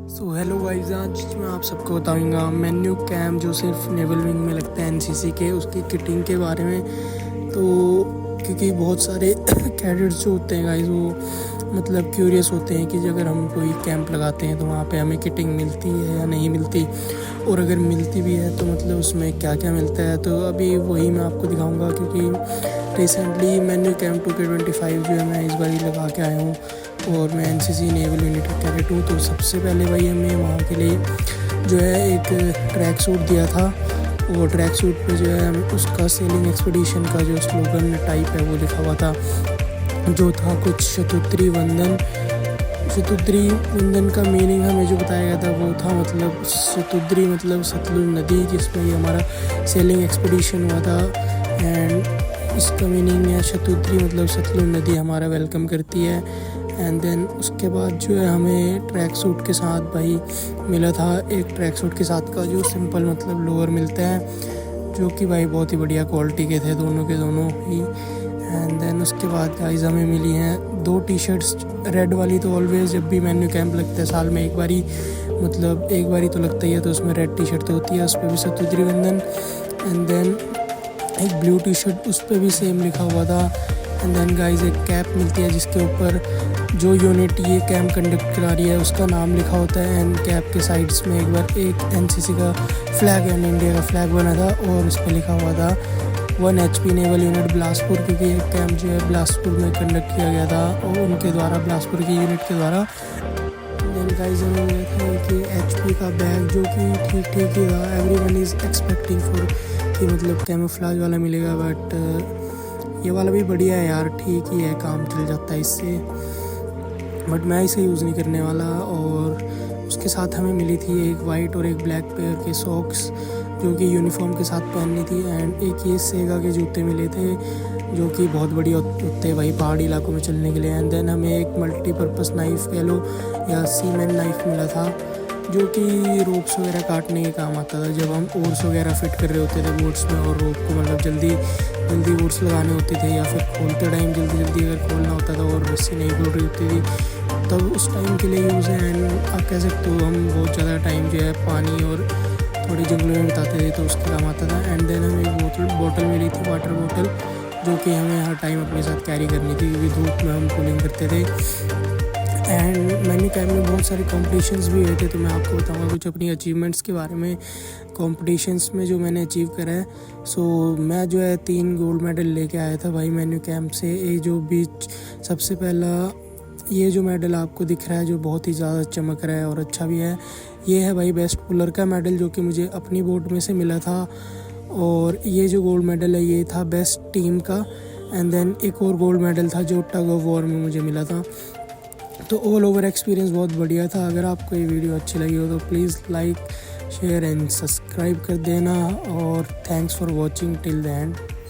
So hello guys, आज मैं आप सबको बताऊंगा मेन्यू कैम्प जो सिर्फ नेवल विंग में लगता है एनसीसी के, उसकी किटिंग के बारे में। तो क्योंकि बहुत सारे कैडेट्स जो होते हैं गाइस, वो मतलब क्यूरियस होते हैं कि अगर हम कोई कैंप लगाते हैं तो वहाँ पे हमें किटिंग मिलती है या नहीं मिलती, और अगर मिलती भी है तो मतलब उसमें क्या क्या मिलता है। तो अभी वही मैं आपको दिखाऊंगा, क्योंकि रिसेंटली मेन्यू कैम्प 2K25 जो है मैं इस बार ही लगा के आया हूँ, और मैं एनसीसी नेवल यूनिट का कैडेट हूँ। तो सबसे पहले भाई हमें वहाँ के लिए जो है एक ट्रैक सूट दिया था, और ट्रैक सूट पे जो है उसका सेलिंग एक्सपीडिशन का जो स्लोगन टाइप है वो लिखा हुआ था, जो था कुछ शतुद्री वंदन। शतुद्री वंदन का मीनिंग हमें जो बताया गया था वो था मतलब शतुद्री मतलब सतलुज नदी, जिसमें ये हमारा सेलिंग एक्सपीडिशन हुआ था। एंड इसका मीनिंग है शतुद्री मतलब सतलुज नदी हमारा वेलकम करती है। एंड देन उसके बाद जो है हमें ट्रैक सूट के साथ भाई मिला था एक ट्रैक सूट के साथ का जो सिंपल मतलब लोअर मिलता है, जो कि भाई बहुत ही बढ़िया क्वालिटी के थे दोनों के दोनों ही। एंड देन उसके बाद गाइस हमें मिली हैं 2 टी-शर्ट्स। रेड वाली तो ऑलवेज़ जब भी मेन्यू कैंप लगता है साल में एक बारी, मतलब एक बारी तो लगता ही है, तो उसमें रेड टी-शर्ट तो होती है, उस पर भी शतुद्री वंदन। एंड देन एक ब्लू टी-शर्ट, उस पर भी सेम लिखा हुआ था। एंड देन गाइस एक कैप मिलती है जिसके ऊपर जो यूनिट ये कैंप कंडक्ट करा रही है उसका नाम लिखा होता है। एंड कैप के साइड्स में एक बार एक एनसीसी का फ्लैग एंड इंडिया का फ्लैग बना था, और इस पर लिखा हुआ था 1 HP नेवल यूनिट बिलासपुर, क्योंकि ये कैंप जो है बिलासपुर में कंडक्ट किया गया था और उनके द्वारा, बिलासपुर की यूनिट के द्वारा। देन गाइस हमें मिला था कि HP का बैग, जो कि ठीक ठीक ही था। एवरीवन इज़ एक्सपेक्टिंग फॉर कि मतलब कैमोफ्लेज वाला मिलेगा, बट ये वाला भी बढ़िया है यार, ठीक ही है, काम चल जाता है इससे, बट मैं इसे यूज़ नहीं करने वाला। और उसके साथ हमें मिली थी एक वाइट और एक ब्लैक पेयर के सॉक्स, जो कि यूनिफॉर्म के साथ पहननी थी। एंड एक ये सेगा के जूते मिले थे, जो कि बहुत बढ़िया होते हैं भाई पहाड़ी इलाकों में चलने के लिए। एंड देन हमें एक मल्टीपर्पज़ नाइफ़ कह लो या सीमेन नाइफ़ मिला था, जो कि रोप्स वगैरह काटने के काम आता था जब हम ओर्स वगैरह फिट कर रहे होते थे बोट्स में, और रोप को मतलब जल्दी जल्दी ओर्स लगाने होते थे, या फिर खोलते टाइम जल्दी जल्दी अगर खोलना होता था और रस्सी नहीं खुल रही होती थी, तब उस टाइम के लिए यूज़ है। एंड आप कह सकते हो हम बहुत ज़्यादा टाइम जो है पानी और थोड़ी जंगलों में बिताते थे, तो उसके काम आता था। एंड देन हमें एक बोतल मिली थी, वाटर बोतल, जो कि हमें हर टाइम अपने साथ कैरी करनी थी, क्योंकि धूप में हम कूलिंग करते थे। एंड मेन्यू कैम्प में बहुत सारे कॉम्पिटिशन्स भी हुए थे, तो मैं आपको बताऊंगा कुछ अपनी अचीवमेंट्स के बारे में। कॉम्पिटिशन्स में जो मैंने अचीव करा है, सो मैं जो है 3 गोल्ड मेडल लेके आया था भाई मेन्यू कैम्प से। ये जो बीच सबसे पहला ये जो मेडल आपको दिख रहा है, जो बहुत ही ज़्यादा चमक रहा है और अच्छा भी है, ये है भाई बेस्ट पुलर का मेडल, जो कि मुझे अपनी बोट में से मिला था। और ये जो गोल्ड मेडल है ये था बेस्ट टीम का। एंड देन एक और गोल्ड मेडल था जो टग ऑफ वॉर में मुझे मिला था। तो ऑल ओवर एक्सपीरियंस बहुत बढ़िया था। अगर आपको ये वीडियो अच्छी लगी हो तो please like, share and subscribe कर देना, और thanks for watching till the end.